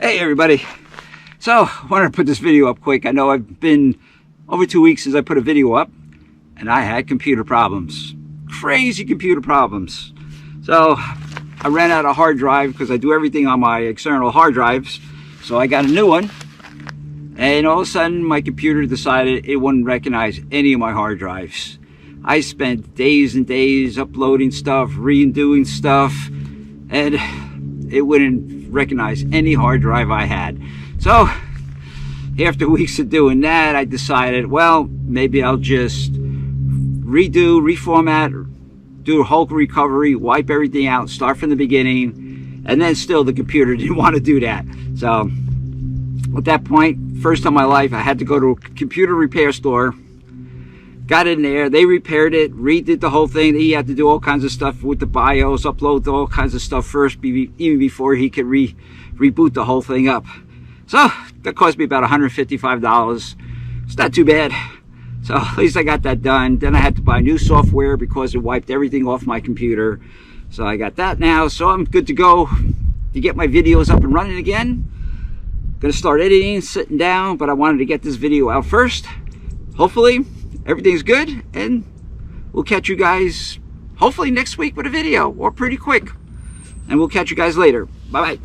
Hey everybody, so I wanted to put this video up quick. I know I've been over 2 weeks since I put a video up and I had computer problems, crazy computer problems. So I ran out of hard drive because I do everything on my external hard drives. So I got a new one and all of a sudden my computer decided it wouldn't recognize any of my hard drives. I spent days and days uploading stuff, redoing stuff, and it wouldn't recognize any hard drive I had. So after weeks of doing that, I decided, well, maybe I'll just redo, reformat, do a whole recovery, wipe everything out, start from the beginning. And then still the computer didn't want to do that. So at that point, first time in my life, I had to go to a computer repair store. Got in there, they repaired it, redid the whole thing. He had to do all kinds of stuff with the BIOS, upload all kinds of stuff first, even before he could reboot the whole thing up. So that cost me about $155. It's not too bad. So at least I got that done. Then I had to buy new software because it wiped everything off my computer. So I got that now, so I'm good to go to get my videos up and running again. Gonna start editing, sitting down, but I wanted to get this video out first. Hopefully everything's good, and we'll catch you guys hopefully next week with a video, or pretty quick. And we'll catch you guys later. Bye bye.